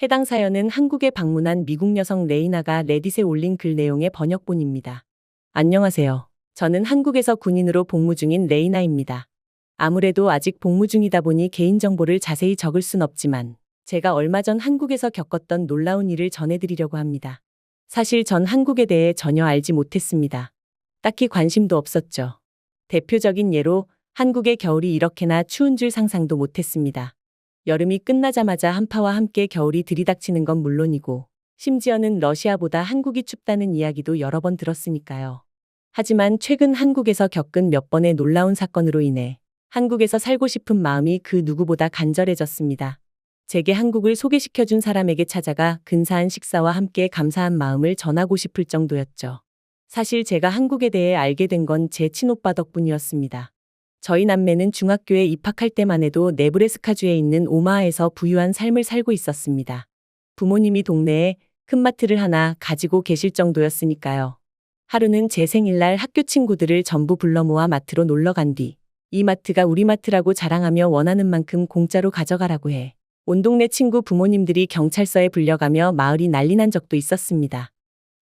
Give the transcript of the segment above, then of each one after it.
해당 사연은 한국에 방문한 미국 여성 레이나가 레딧에 올린 글 내용의 번역본입니다. 안녕하세요. 저는 한국에서 군인으로 복무 중인 레이나입니다. 아무래도 아직 복무 중이다 보니 개인정보를 자세히 적을 순 없지만 제가 얼마 전 한국에서 겪었던 놀라운 일을 전해드리려고 합니다. 사실 전 한국에 대해 전혀 알지 못했습니다. 딱히 관심도 없었죠. 대표적인 예로 한국의 겨울이 이렇게나 추운 줄 상상도 못했습니다. 여름이 끝나자마자 한파와 함께 겨울이 들이닥치는 건 물론이고 심지어는 러시아보다 한국이 춥다는 이야기도 여러 번 들었으니까요. 하지만 최근 한국에서 겪은 몇 번의 놀라운 사건으로 인해 한국에서 살고 싶은 마음이 그 누구보다 간절해졌습니다. 제게 한국을 소개시켜준 사람에게 찾아가 근사한 식사와 함께 감사한 마음을 전하고 싶을 정도였죠. 사실 제가 한국에 대해 알게 된 건 제 친오빠 덕분이었습니다. 저희 남매는 중학교에 입학할 때만 해도 네브래스카주에 있는 오마하에서 부유한 삶을 살고 있었습니다. 부모님이 동네에 큰 마트를 하나 가지고 계실 정도였으니까요. 하루는 제 생일날 학교 친구들을 전부 불러 모아 마트로 놀러 간 뒤 이 마트가 우리 마트라고 자랑하며 원하는 만큼 공짜로 가져가라고 해 온 동네 친구 부모님들이 경찰서에 불려가며 마을이 난리 난 적도 있었습니다.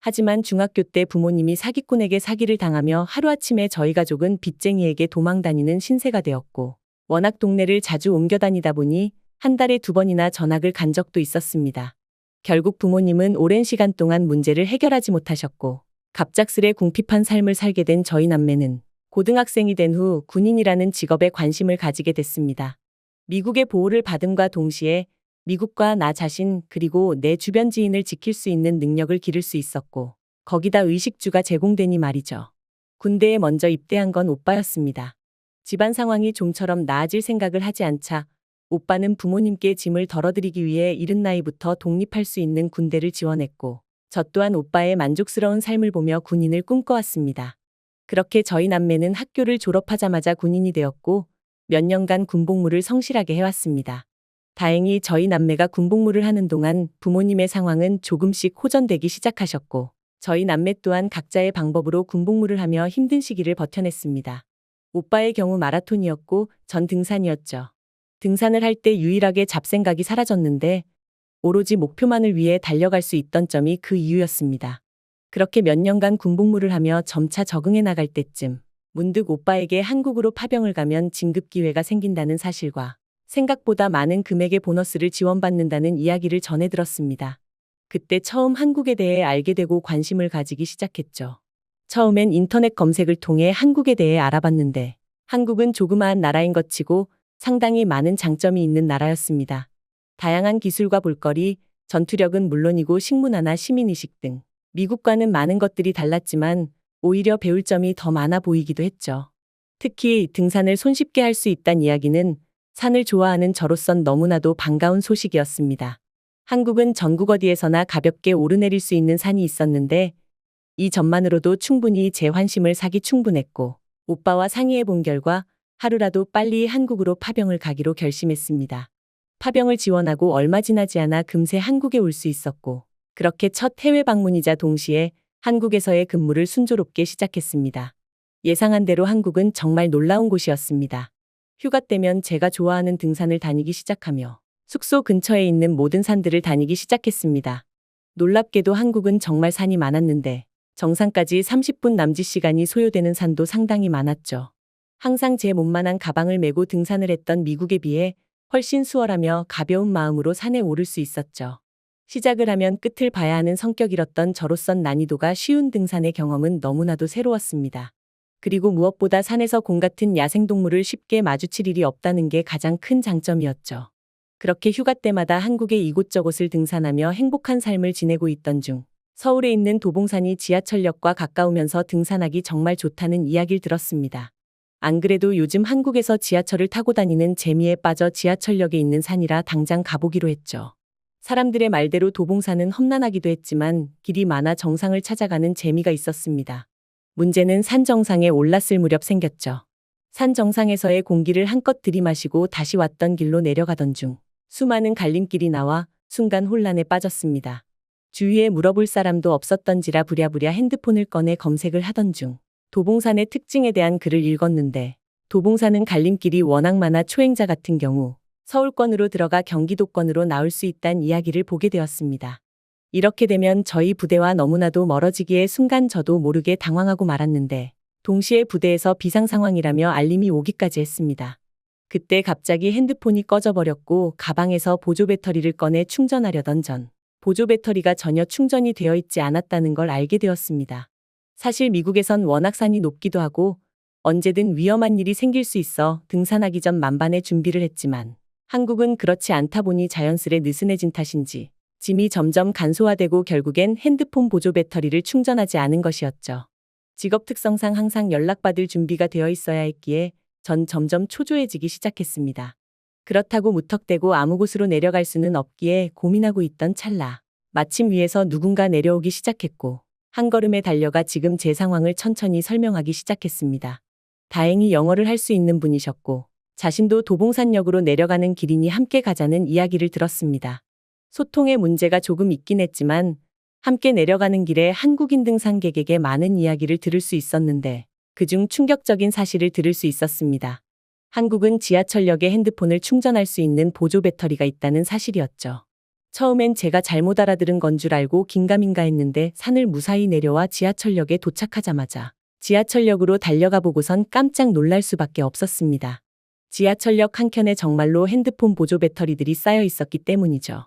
하지만 중학교 때 부모님이 사기꾼에게 사기를 당하며 하루아침에 저희 가족은 빚쟁이에게 도망다니는 신세가 되었고 워낙 동네를 자주 옮겨 다니다 보니 한 달에 2번이나 전학을 간 적도 있었습니다. 결국 부모님은 오랜 시간 동안 문제를 해결하지 못하셨고 갑작스레 궁핍한 삶을 살게 된 저희 남매는 고등학생이 된 후 군인이라는 직업에 관심을 가지게 됐습니다. 미국의 보호를 받음과 동시에 미국과 나 자신 그리고 내 주변 지인을 지킬 수 있는 능력을 기를 수 있었고 거기다 의식주가 제공되니 말이죠. 군대에 먼저 입대한 건 오빠였습니다. 집안 상황이 좀처럼 나아질 생각을 하지 않자 오빠는 부모님께 짐을 덜어드리기 위해 이른 나이부터 독립할 수 있는 군대를 지원했고 저 또한 오빠의 만족스러운 삶을 보며 군인을 꿈꿔왔습니다. 그렇게 저희 남매는 학교를 졸업하자마자 군인이 되었고 몇 년간 군복무를 성실하게 해왔습니다. 다행히 저희 남매가 군복무를 하는 동안 부모님의 상황은 조금씩 호전되기 시작하셨고 저희 남매 또한 각자의 방법으로 군복무를 하며 힘든 시기를 버텨냈습니다. 오빠의 경우 마라톤이었고 전 등산이었죠. 등산을 할 때 유일하게 잡생각이 사라졌는데 오로지 목표만을 위해 달려갈 수 있던 점이 그 이유였습니다. 그렇게 몇 년간 군복무를 하며 점차 적응해 나갈 때쯤 문득 오빠에게 한국으로 파병을 가면 진급 기회가 생긴다는 사실과 생각보다 많은 금액의 보너스를 지원받는다는 이야기를 전해 들었습니다. 그때 처음 한국에 대해 알게 되고 관심을 가지기 시작했죠. 처음엔 인터넷 검색을 통해 한국에 대해 알아봤는데 한국은 조그마한 나라인 것 치고 상당히 많은 장점이 있는 나라였습니다. 다양한 기술과 볼거리, 전투력은 물론이고 식문화나 시민의식 등 미국과는 많은 것들이 달랐지만 오히려 배울 점이 더 많아 보이기도 했죠. 특히 등산을 손쉽게 할 수 있다는 이야기는 산을 좋아하는 저로선 너무나도 반가운 소식이었습니다. 한국은 전국 어디에서나 가볍게 오르내릴 수 있는 산이 있었는데 이 점만으로도 충분히 제 환심을 사기 충분했고 오빠와 상의해 본 결과 하루라도 빨리 한국으로 파병을 가기로 결심했습니다. 파병을 지원하고 얼마 지나지 않아 금세 한국에 올 수 있었고 그렇게 첫 해외 방문이자 동시에 한국에서의 근무를 순조롭게 시작했습니다. 예상한 대로 한국은 정말 놀라운 곳이었습니다. 휴가 때면 제가 좋아하는 등산을 다니기 시작하며 숙소 근처에 있는 모든 산들을 다니기 시작했습니다. 놀랍게도 한국은 정말 산이 많았는데 정상까지 30분 남짓 시간이 소요되는 산도 상당히 많았죠. 항상 제 몸만한 가방을 메고 등산을 했던 미국에 비해 훨씬 수월하며 가벼운 마음으로 산에 오를 수 있었죠. 시작을 하면 끝을 봐야 하는 성격이었던 저로선 난이도가 쉬운 등산의 경험은 너무나도 새로웠습니다. 그리고 무엇보다 산에서 곰 같은 야생동물을 쉽게 마주칠 일이 없다는 게 가장 큰 장점이었죠. 그렇게 휴가 때마다 한국의 이곳저곳을 등산하며 행복한 삶을 지내고 있던 중 서울에 있는 도봉산이 지하철역과 가까우면서 등산하기 정말 좋다는 이야기를 들었습니다. 안 그래도 요즘 한국에서 지하철을 타고 다니는 재미에 빠져 지하철역에 있는 산이라 당장 가보기로 했죠. 사람들의 말대로 도봉산은 험난하기도 했지만 길이 많아 정상을 찾아가는 재미가 있었습니다. 문제는 산 정상에 올랐을 무렵 생겼죠. 산 정상에서의 공기를 한껏 들이마시고 다시 왔던 길로 내려가던 중 수많은 갈림길이 나와 순간 혼란에 빠졌습니다. 주위에 물어볼 사람도 없었던지라 부랴부랴 핸드폰을 꺼내 검색을 하던 중 도봉산의 특징에 대한 글을 읽었는데 도봉산은 갈림길이 워낙 많아 초행자 같은 경우 서울권으로 들어가 경기도권으로 나올 수 있다는 이야기를 보게 되었습니다. 이렇게 되면 저희 부대와 너무나도 멀어지기에 순간 저도 모르게 당황하고 말았는데 동시에 부대에서 비상 상황이라며 알림이 오기까지 했습니다. 그때 갑자기 핸드폰이 꺼져버렸고 가방에서 보조 배터리를 꺼내 충전하려던 전 보조 배터리가 전혀 충전이 되어 있지 않았다는 걸 알게 되었습니다. 사실 미국에선 워낙 산이 높기도 하고 언제든 위험한 일이 생길 수 있어 등산하기 전 만반의 준비를 했지만 한국은 그렇지 않다 보니 자연스레 느슨해진 탓인지 짐이 점점 간소화되고 결국엔 핸드폰 보조 배터리를 충전하지 않은 것이었죠. 직업 특성상 항상 연락받을 준비가 되어 있어야 했기에 전 점점 초조해지기 시작했습니다. 그렇다고 무턱대고 아무 곳으로 내려갈 수는 없기에 고민하고 있던 찰나 마침 위에서 누군가 내려오기 시작했고 한 걸음에 달려가 지금 제 상황을 천천히 설명하기 시작했습니다. 다행히 영어를 할 수 있는 분이셨고 자신도 도봉산역으로 내려가는 길이니 함께 가자는 이야기를 들었습니다. 소통에 문제가 조금 있긴 했지만 함께 내려가는 길에 한국인 등산객에게 많은 이야기를 들을 수 있었는데 그중 충격적인 사실을 들을 수 있었습니다. 한국은 지하철역에 핸드폰을 충전할 수 있는 보조 배터리가 있다는 사실이었죠. 처음엔 제가 잘못 알아들은 건 줄 알고 긴가민가 했는데 산을 무사히 내려와 지하철역에 도착하자마자 지하철역으로 달려가 보고선 깜짝 놀랄 수밖에 없었습니다. 지하철역 한켠에 정말로 핸드폰 보조 배터리들이 쌓여 있었기 때문이죠.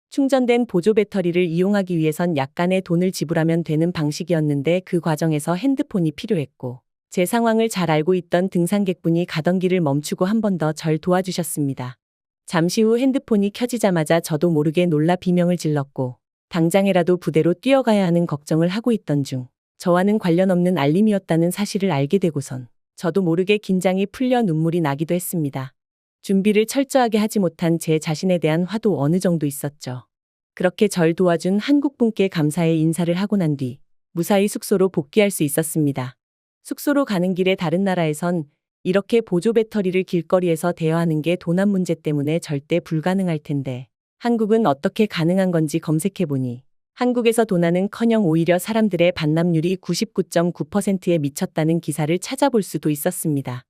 충전된 보조 배터리를 이용하기 위해선 약간의 돈을 지불하면 되는 방식이었는데 그 과정에서 핸드폰이 필요했고 제 상황을 잘 알고 있던 등산객분이 가던 길을 멈추고 한 번 더 절 도와주셨습니다. 잠시 후 핸드폰이 켜지자마자 저도 모르게 놀라 비명을 질렀고 당장에라도 부대로 뛰어가야 하는 걱정을 하고 있던 중 저와는 관련 없는 알림이었다는 사실을 알게 되고선 저도 모르게 긴장이 풀려 눈물이 나기도 했습니다. 준비를 철저하게 하지 못한 제 자신에 대한 화도 어느 정도 있었죠. 그렇게 절 도와준 한국분께 감사의 인사를 하고 난 뒤 무사히 숙소로 복귀할 수 있었습니다. 숙소로 가는 길에 다른 나라에선 이렇게 보조 배터리를 길거리에서 대여하는 게 도난 문제 때문에 절대 불가능할 텐데 한국은 어떻게 가능한 건지 검색해보니 한국에서 도난은커녕 오히려 사람들의 반납률이 99.9%에 미쳤다는 기사를 찾아볼 수도 있었습니다.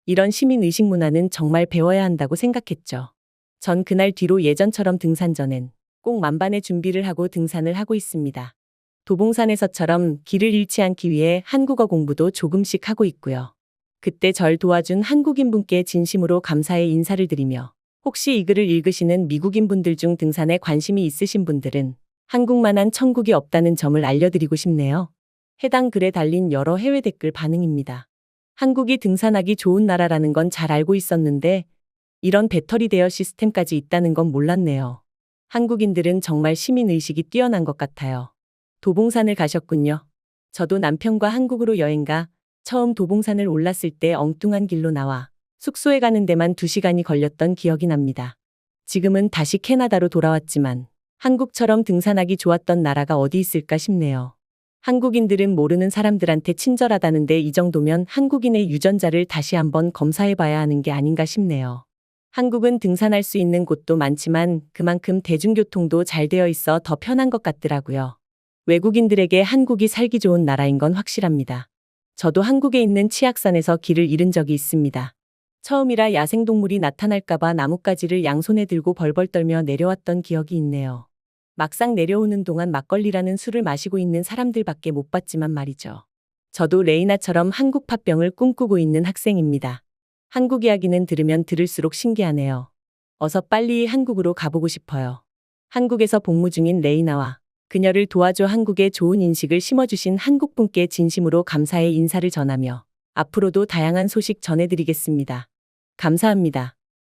이런 시민의식 문화는 정말 배워야 한다고 생각했죠. 전 그날 뒤로 예전처럼 등산 전엔 꼭 만반의 준비를 하고 등산을 하고 있습니다. 도봉산에서처럼 길을 잃지 않기 위해 한국어 공부도 조금씩 하고 있고요. 그때 절 도와준 한국인분께 진심으로 감사의 인사를 드리며 혹시 이 글을 읽으시는 미국인분들 중 등산에 관심이 있으신 분들은 한국만한 천국이 없다는 점을 알려드리고 싶네요. 해당 글에 달린 여러 해외 댓글 반응입니다. 한국이 등산하기 좋은 나라라는 건 잘 알고 있었는데 이런 배터리 대여 시스템까지 있다는 건 몰랐네요. 한국인들은 정말 시민의식이 뛰어난 것 같아요. 도봉산을 가셨군요. 저도 남편과 한국으로 여행가 처음 도봉산을 올랐을 때 엉뚱한 길로 나와 숙소에 가는 데만 2시간이 걸렸던 기억이 납니다. 지금은 다시 캐나다로 돌아왔지만 한국처럼 등산하기 좋았던 나라가 어디 있을까 싶네요. 한국인들은 모르는 사람들한테 친절하다는데 이 정도면 한국인의 유전자를 다시 한번 검사해봐야 하는 게 아닌가 싶네요. 한국은 등산할 수 있는 곳도 많지만 그만큼 대중교통도 잘 되어 있어 더 편한 것 같더라고요. 외국인들에게 한국이 살기 좋은 나라인 건 확실합니다. 저도 한국에 있는 치악산에서 길을 잃은 적이 있습니다. 처음이라 야생동물이 나타날까봐 나뭇가지를 양손에 들고 벌벌 떨며 내려왔던 기억이 있네요. 막상 내려오는 동안 막걸리라는 술을 마시고 있는 사람들밖에 못 봤지만 말이죠. 저도 레이나처럼 한국 팥병을 꿈꾸고 있는 학생입니다. 한국 이야기는 들으면 들을수록 신기하네요. 어서 빨리 한국으로 가보고 싶어요. 한국에서 복무 중인 레이나와 그녀를 도와줘 한국에 좋은 인식을 심어주신 한국분께 진심으로 감사의 인사를 전하며 앞으로도 다양한 소식 전해드리겠습니다. 감사합니다.